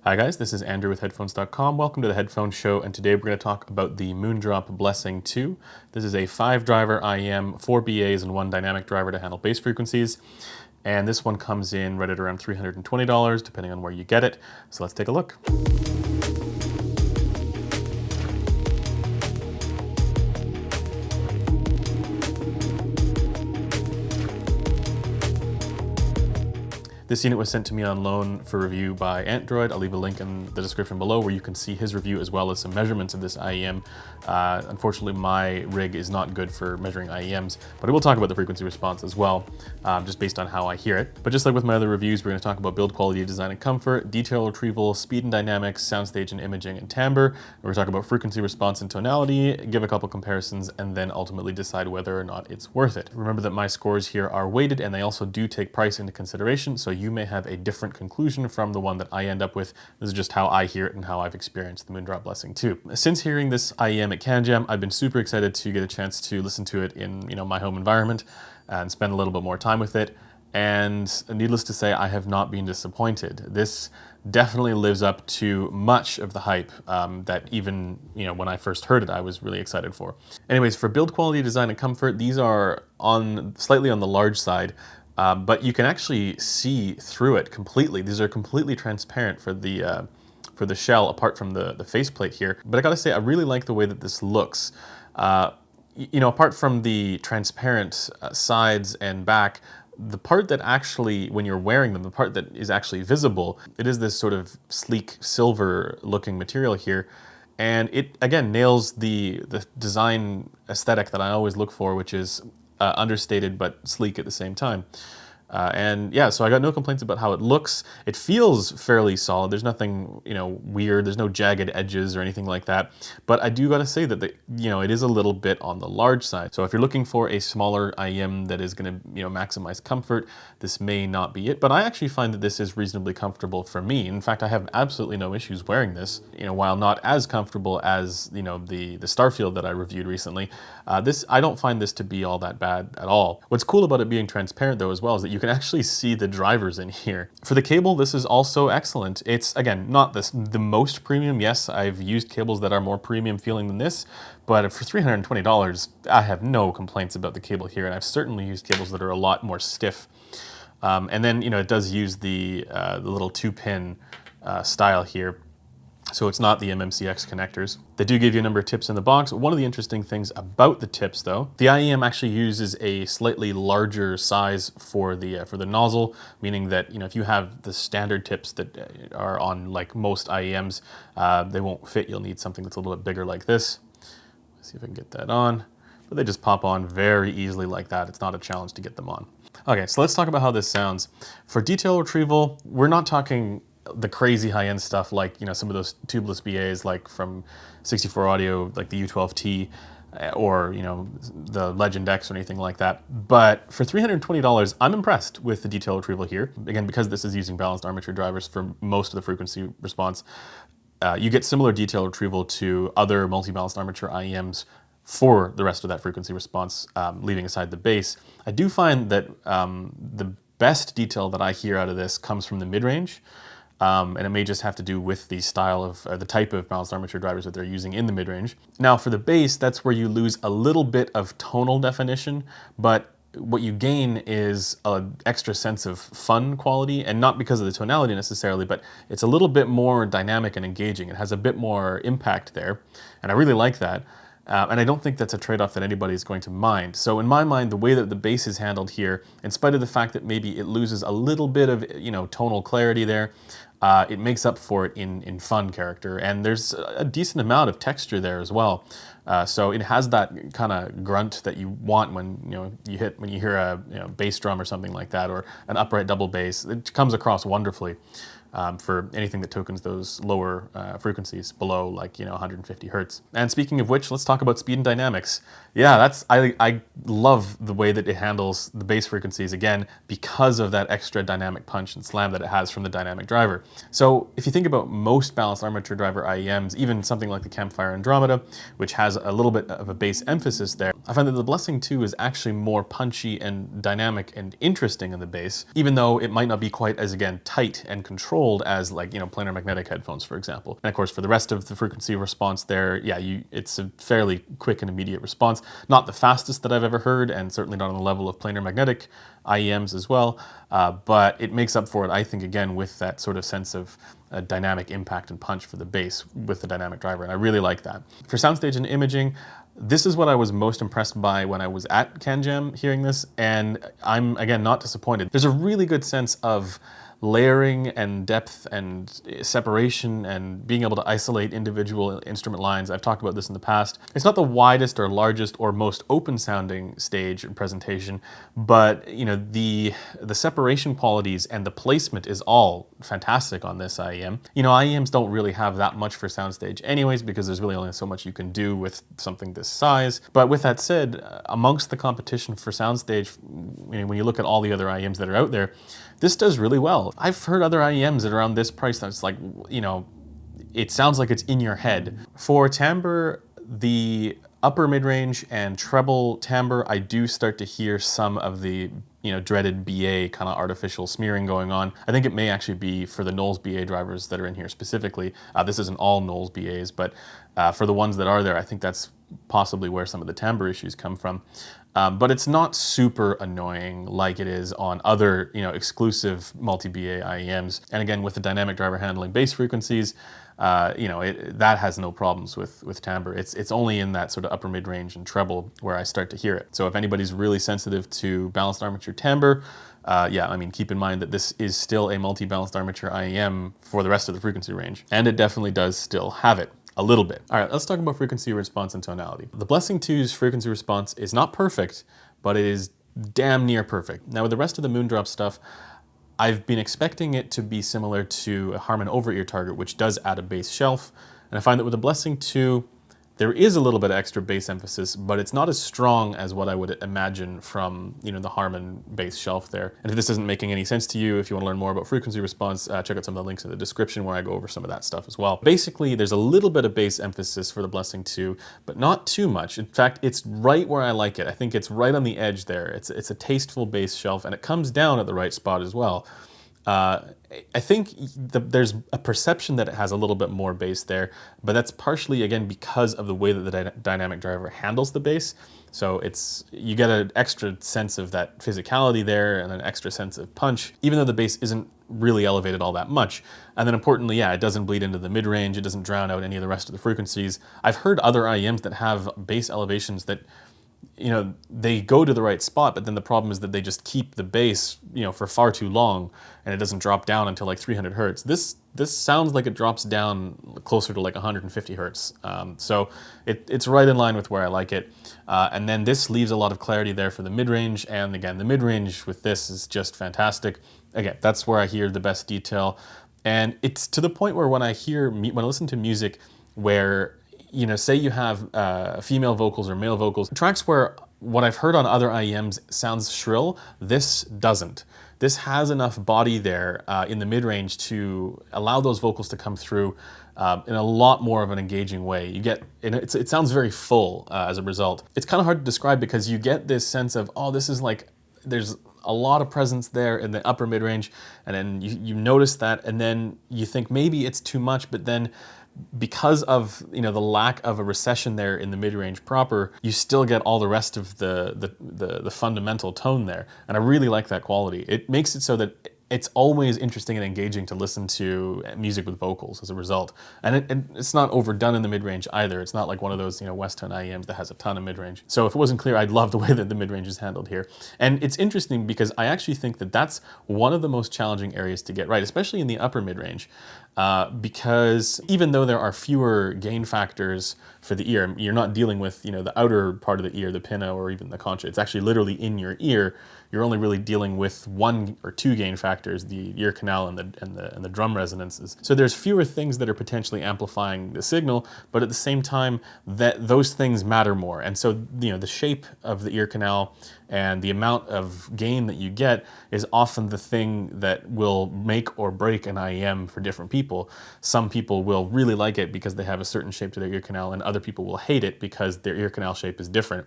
Hi guys, this is Andrew with Headphones.com. Welcome to the Headphone Show, and today we're going to talk about the Moondrop Blessing 2. This is a 5-driver IEM, 4 BAs, and 1 dynamic driver to handle bass frequencies. And this one comes in right at around $320, depending on where you get it. So let's take a look. This unit was sent to me on loan for review by Android. I'll leave a link in the description below where you can see his review as well as some measurements of this IEM. Unfortunately, my rig is not good for measuring IEMs, but I will talk about the frequency response as well, just based on how I hear it. But just like with my other reviews, we're going to talk about build quality, design and comfort, detail retrieval, speed and dynamics, soundstage and imaging and timbre. We're going to talk about frequency response and tonality, give a couple comparisons, and then ultimately decide whether or not it's worth it. Remember that my scores here are weighted and they also do take price into consideration, so you may have a different conclusion from the one that I end up with. This is just how I hear it and how I've experienced the Moondrop Blessing 2. Since hearing this IEM at CanJam, I've been super excited to get a chance to listen to it in my home environment and spend a little bit more time with it. And needless to say, I have not been disappointed. This definitely lives up to much of the hype that even when I first heard it, I was really excited for. Anyways, for build quality, design, and comfort, these are slightly on the large side. But you can actually see through it completely. These are completely transparent for the shell, apart from the faceplate here. But I gotta say, I really like the way that this looks. Apart from the transparent sides and back, the part that actually, when you're wearing them, the part that is actually visible, it is this sort of sleek silver looking material here. And it, again, nails the design aesthetic that I always look for, which is understated but sleek at the same time. And yeah, so I got no complaints about how it looks. It feels fairly solid. There's nothing, weird. There's no jagged edges or anything like that. But I do got to say that it is a little bit on the large side. So if you're looking for a smaller IEM that is going to, maximize comfort, this may not be it. But I actually find that this is reasonably comfortable for me. In fact, I have absolutely no issues wearing this. While not as comfortable as the Starfield that I reviewed recently, I don't find this to be all that bad at all. What's cool about it being transparent though as well is that you can actually see the drivers in here. For the cable, this is also excellent. It's, again, not the most premium. Yes, I've used cables that are more premium feeling than this, but for $320, I have no complaints about the cable here, and I've certainly used cables that are a lot more stiff. And then, it does use the little 2-pin style here. So it's not the MMCX connectors. They do give you a number of tips in the box. One of the interesting things about the tips though, the IEM actually uses a slightly larger size for the nozzle, meaning that if you have the standard tips that are on like most IEMs, they won't fit. You'll need something that's a little bit bigger like this. Let's see if I can get that on. But they just pop on very easily like that. It's not a challenge to get them on. Okay, so let's talk about how this sounds. For detail retrieval, we're not talking the crazy high-end stuff like some of those tubeless BAs like from 64 Audio, like the U12T or the Legend X or anything like that. But for $320, I'm impressed with the detail retrieval here. Again, because this is using balanced armature drivers for most of the frequency response, you get similar detail retrieval to other multi-balanced armature IEMs for the rest of that frequency response, leaving aside the bass. I do find that the best detail that I hear out of this comes from the mid-range. And it may just have to do with the style of, the type of balanced armature drivers that they're using in the mid-range. Now for the bass, that's where you lose a little bit of tonal definition, but what you gain is an extra sense of fun quality, and not because of the tonality necessarily, but it's a little bit more dynamic and engaging. It has a bit more impact there, and I really like that. And I don't think that's a trade-off that anybody's going to mind. So in my mind, the way that the bass is handled here, in spite of the fact that maybe it loses a little bit of tonal clarity there, it makes up for it in fun character, and there's a decent amount of texture there as well. So it has that kind of grunt that you want when you hear a bass drum or something like that, or an upright double bass. It comes across wonderfully. For anything that tokens those lower frequencies below 150 hertz. And speaking of which, let's talk about speed and dynamics. Yeah, I love the way that it handles the bass frequencies, again, because of that extra dynamic punch and slam that it has from the dynamic driver. So if you think about most balanced armature driver IEMs, even something like the Campfire Andromeda, which has a little bit of a bass emphasis there, I find that the Blessing 2 is actually more punchy and dynamic and interesting in the bass, even though it might not be quite as, again, tight and controlled controlled as like, planar magnetic headphones, for example. And of course, for the rest of the frequency response there, yeah, it's a fairly quick and immediate response. Not the fastest that I've ever heard, and certainly not on the level of planar magnetic IEMs as well, but it makes up for it, I think, again, with that sort of sense of dynamic impact and punch for the bass with the dynamic driver, and I really like that. For soundstage and imaging, this is what I was most impressed by when I was at CanJam hearing this, and I'm, again, not disappointed. There's a really good sense of layering and depth and separation and being able to isolate individual instrument lines. I've talked about this in the past. It's not the widest or largest or most open sounding stage and presentation, but the separation qualities and the placement is all fantastic on this IEM. IEMs don't really have that much for soundstage anyways, because there's really only so much you can do with something this size. But with that said, amongst the competition for soundstage, when you look at all the other IEMs that are out there, this does really well. I've heard other IEMs at around this price that's like, it sounds like it's in your head. For timbre, the upper mid-range and treble timbre, I do start to hear some of the dreaded BA kind of artificial smearing going on. I think it may actually be for the Knowles BA drivers that are in here specifically. This isn't all Knowles BAs, but for the ones that are there, I think that's possibly where some of the timbre issues come from. But it's not super annoying like it is on other, exclusive multi-BA IEMs. And again, with the dynamic driver handling bass frequencies, that has no problems with timbre. It's only in that sort of upper mid-range and treble where I start to hear it. So if anybody's really sensitive to balanced armature timbre, keep in mind that this is still a multi-balanced armature IEM for the rest of the frequency range. And it definitely does still have it. A little bit. All right, let's talk about frequency response and tonality. The Blessing 2's frequency response is not perfect, but it is damn near perfect. Now with the rest of the Moondrop stuff, I've been expecting it to be similar to a Harman over-ear target, which does add a bass shelf. And I find that with the Blessing 2, there is a little bit of extra bass emphasis, but it's not as strong as what I would imagine from the Harman bass shelf there. And if this isn't making any sense to you, if you want to learn more about frequency response, check out some of the links in the description where I go over some of that stuff as well. Basically, there's a little bit of bass emphasis for the Blessing 2, but not too much. In fact, it's right where I like it. I think it's right on the edge there. It's a tasteful bass shelf, and it comes down at the right spot as well. I think there's a perception that it has a little bit more bass there, but that's partially, again, because of the way that the dynamic driver handles the bass. So you get an extra sense of that physicality there and an extra sense of punch, even though the bass isn't really elevated all that much. And then importantly, yeah, it doesn't bleed into the mid-range. It doesn't drown out any of the rest of the frequencies. I've heard other IEMs that have bass elevations that they go to the right spot, but then the problem is that they just keep the bass, for far too long, and it doesn't drop down until like 300 hertz. This sounds like it drops down closer to like 150 hertz. So it's right in line with where I like it. And then this leaves a lot of clarity there for the mid-range, and again, the mid-range with this is just fantastic. Again, that's where I hear the best detail. And it's to the point where when I listen to music where say you have female vocals or male vocals, tracks where what I've heard on other IEMs sounds shrill, this doesn't. This has enough body there in the mid-range to allow those vocals to come through in a lot more of an engaging way. It sounds very full as a result. It's kind of hard to describe because you get this sense of, this is like, there's a lot of presence there in the upper mid-range, and then you notice that, and then you think maybe it's too much, but then because of the lack of a recession there in the mid-range proper, you still get all the rest of the fundamental tone there, and I really like that quality. It makes it so that it's always interesting and engaging to listen to music with vocals as a result. And it's not overdone in the mid-range either. It's not like one of those West Tone IEMs that has a ton of mid-range. So if it wasn't clear, I'd love the way that the mid-range is handled here. And it's interesting because I actually think that that's one of the most challenging areas to get right, especially in the upper mid-range. Because even though there are fewer gain factors for the ear, you're not dealing with the outer part of the ear, the pinna or even the concha. It's actually literally in your ear. You're only really dealing with one or two gain factors, the ear canal and the drum resonances. So there's fewer things that are potentially amplifying the signal, but at the same time, those things matter more. And so the shape of the ear canal and the amount of gain that you get is often the thing that will make or break an IEM for different people. Some people will really like it because they have a certain shape to their ear canal, and other people will hate it because their ear canal shape is different.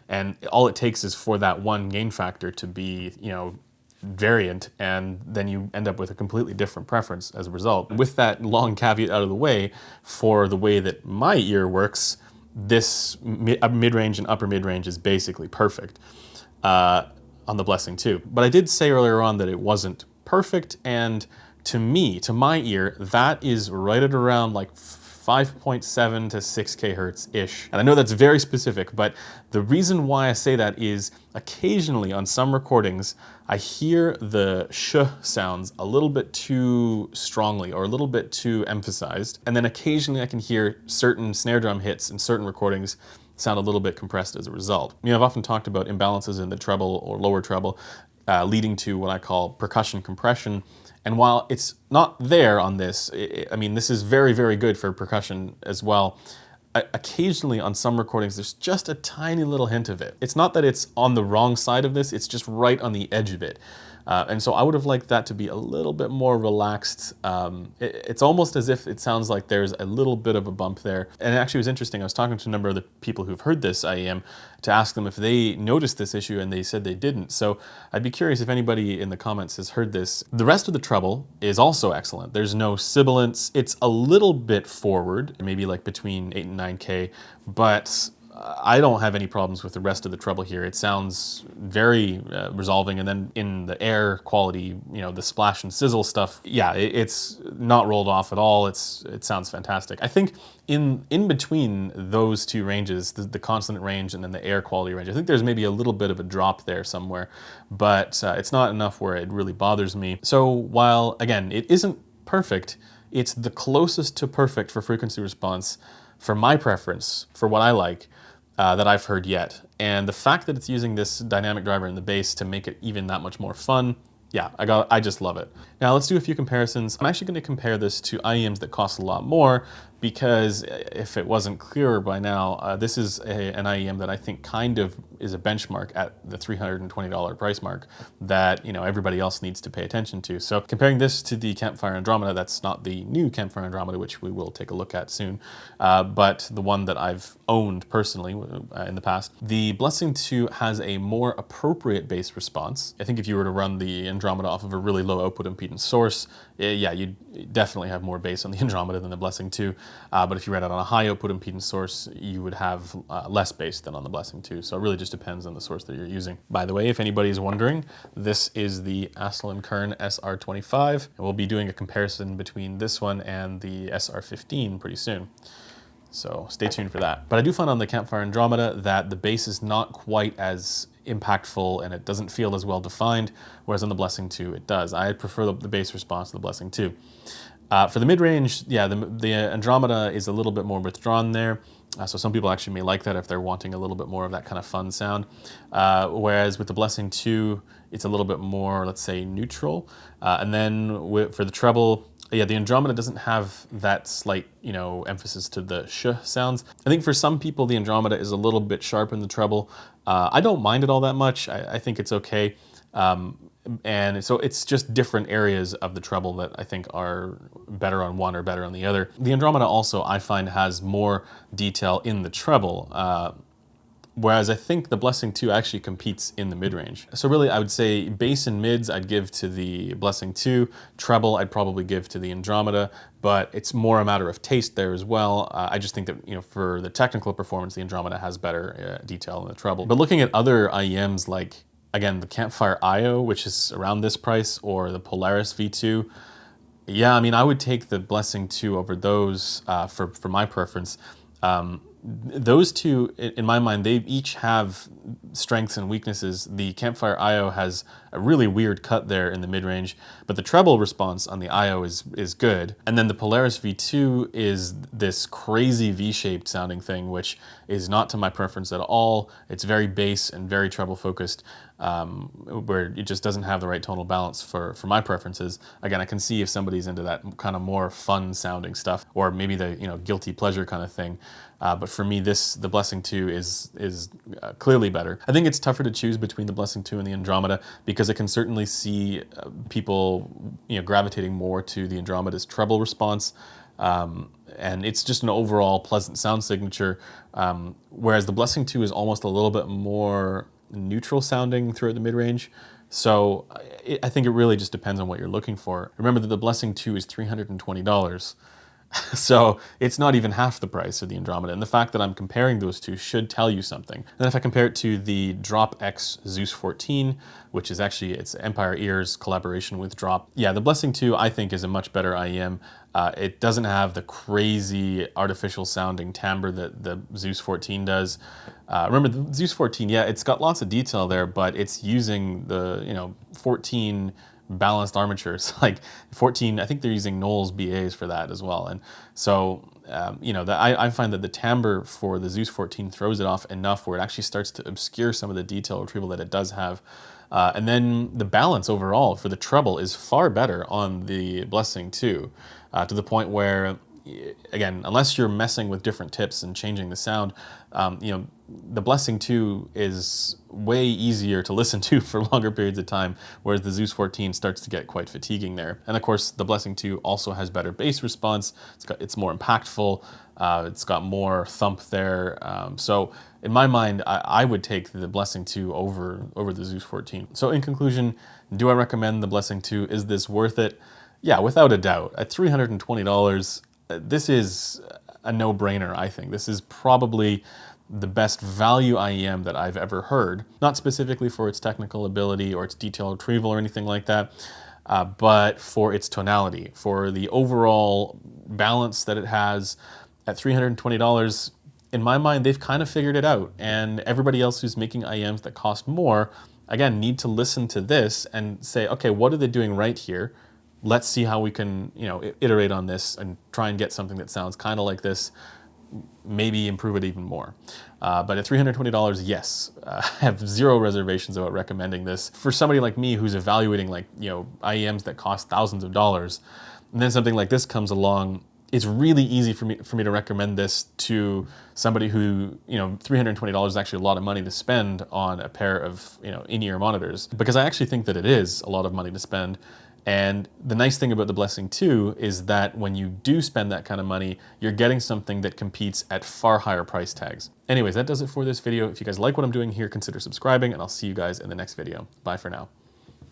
And all it takes is for that one gain factor to be, variant, and then you end up with a completely different preference as a result. With that long caveat out of the way, for the way that my ear works, this mid-range and upper mid-range is basically perfect on the Blessing 2. But I did say earlier on that it wasn't perfect, and to me, to my ear, that is right at around like 5.7 to 6K hertz-ish. And I know that's very specific, but the reason why I say that is occasionally on some recordings, I hear the sh sounds a little bit too strongly or a little bit too emphasized. And then occasionally I can hear certain snare drum hits in certain recordings sound a little bit compressed as a result. You know, I've often talked about imbalances in the treble or lower treble leading to what I call percussion compression. And while it's not there on this, I mean, this is very, very good for percussion as well. Occasionally on some recordings, there's just a tiny little hint of it. It's not that it's on the wrong side of this, it's just right on the edge of it. And so I would have liked that to be a little bit more relaxed. It's almost as if it sounds like there's a little bit of a bump there. And it actually was interesting. I was talking to a number of the people who've heard this IEM to ask them if they noticed this issue, and they said they didn't. So I'd be curious if anybody in the comments has heard this. The rest of the treble is also excellent. There's no sibilance. It's a little bit forward, maybe like between 8 and 9K, but I don't have any problems with the rest of the treble here. It sounds very resolving, and then in the air quality, you know, the splash and sizzle stuff, yeah, it's not rolled off at all. It sounds fantastic. I think in between those two ranges, the consonant range and then the air quality range, I think there's maybe a little bit of a drop there somewhere, but it's not enough where it really bothers me. So while, again, it isn't perfect, it's the closest to perfect for frequency response for my preference, for what I like, that I've heard yet. And the fact that it's using this dynamic driver in the bass to make it even that much more fun, yeah, I just love it. Now let's do a few comparisons. I'm actually going to compare this to IEMs that cost a lot more, because if it wasn't clearer by now, this is an IEM that I think kind of is a benchmark at the $320 price mark that, you know, everybody else needs to pay attention to. So comparing this to the Campfire Andromeda, that's not the new Campfire Andromeda, which we will take a look at soon, but the one that I've owned personally in the past. The Blessing 2 has a more appropriate bass response. I think if you were to run the Andromeda off of a really low output impedance source, yeah, you'd definitely have more bass on the Andromeda than the Blessing 2. But if you ran it on a high output impedance source, you would have less bass than on the Blessing 2. So it really just depends on the source that you're using. By the way, if anybody's wondering, this is the Aslan Kern SR25, and we'll be doing a comparison between this one and the SR15 pretty soon. So stay tuned for that. But I do find on the Campfire Andromeda that the bass is not quite as impactful and it doesn't feel as well defined, whereas on the Blessing 2 it does. I prefer the bass response to the Blessing 2. For the mid-range, yeah, the Andromeda is a little bit more withdrawn there. So some people actually may like that if they're wanting a little bit more of that kind of fun sound. Whereas with the Blessing 2, it's a little bit more, let's say, neutral. And then for the treble, yeah, the Andromeda doesn't have that slight, you know, emphasis to the sh sounds. I think for some people, the Andromeda is a little bit sharp in the treble. I don't mind it all that much. I think it's okay. And so it's just different areas of the treble that I think are better on one or better on the other. The Andromeda also, I find, has more detail in the treble, whereas I think the Blessing 2 actually competes in the mid-range. So really, I would say bass and mids I'd give to the Blessing 2, treble I'd probably give to the Andromeda, but it's more a matter of taste there as well. I just think that, you know, for the technical performance, the Andromeda has better detail in the treble. But looking at other IEMs like, again, the Campfire IO, which is around this price, or the Polaris V2, yeah, I mean, I would take the Blessing 2 over those for my preference. Those two, in my mind, they each have strengths and weaknesses. The Campfire IO has a really weird cut there in the mid-range, but the treble response on the IO is good. And then the Polaris V2 is this crazy V-shaped sounding thing, which is not to my preference at all. It's very bass and very treble focused, where it just doesn't have the right tonal balance for my preferences. Again, I can see if somebody's into that kind of more fun sounding stuff, or maybe the, you know, guilty pleasure kind of thing. But for me, the Blessing 2 is clearly better. I think it's tougher to choose between the Blessing 2 and the Andromeda, because I can certainly see people, you know, gravitating more to the Andromeda's treble response. And it's just an overall pleasant sound signature, whereas the Blessing 2 is almost a little bit more neutral sounding throughout the mid-range. So I think it really just depends on what you're looking for. Remember that the Blessing 2 is $320. So it's not even half the price of the Andromeda. And the fact that I'm comparing those two should tell you something. Then if I compare it to the Drop X Zeus 14, which is actually, it's Empire Ears collaboration with Drop. Yeah, the Blessing 2 I think is a much better IEM. It doesn't have the crazy artificial sounding timbre that the Zeus 14 does. Remember the Zeus 14, yeah, it's got lots of detail there, but it's using the, 14 balanced armatures, like 14, I think they're using Knowles BAs for that as well. And so, I find that the timbre for the Zeus 14 throws it off enough where it actually starts to obscure some of the detail retrieval that it does have. And then the balance overall for the treble is far better on the Blessing 2, to the point where, again, unless you're messing with different tips and changing the sound, the Blessing 2 is way easier to listen to for longer periods of time, whereas the Zeus 14 starts to get quite fatiguing there. And of course, the Blessing 2 also has better bass response. It's more impactful. It's got more thump there. So in my mind, I would take the Blessing 2 over the Zeus 14. So in conclusion, do I recommend the Blessing 2? Is this worth it? Yeah, without a doubt. At $320, this is a no-brainer, I think. This is probably the best value IEM that I've ever heard. Not specifically for its technical ability or its detail retrieval or anything like that, but for its tonality, for the overall balance that it has. At $320, in my mind, they've kind of figured it out. And everybody else who's making IEMs that cost more, again, need to listen to this and say, okay, what are they doing right here? Let's see how we can, iterate on this and try and get something that sounds kind of like this, maybe improve it even more. But at $320, yes, I have zero reservations about recommending this. For somebody like me who's evaluating IEMs that cost thousands of dollars, and then something like this comes along, it's really easy for me to recommend this to somebody who, $320 is actually a lot of money to spend on a pair of, in-ear monitors, because I actually think that it is a lot of money to spend. And the nice thing about the Blessing 2 is that when you do spend that kind of money, you're getting something that competes at far higher price tags. Anyways, that does it for this video. If you guys like what I'm doing here, consider subscribing, and I'll see you guys in the next video. Bye for now.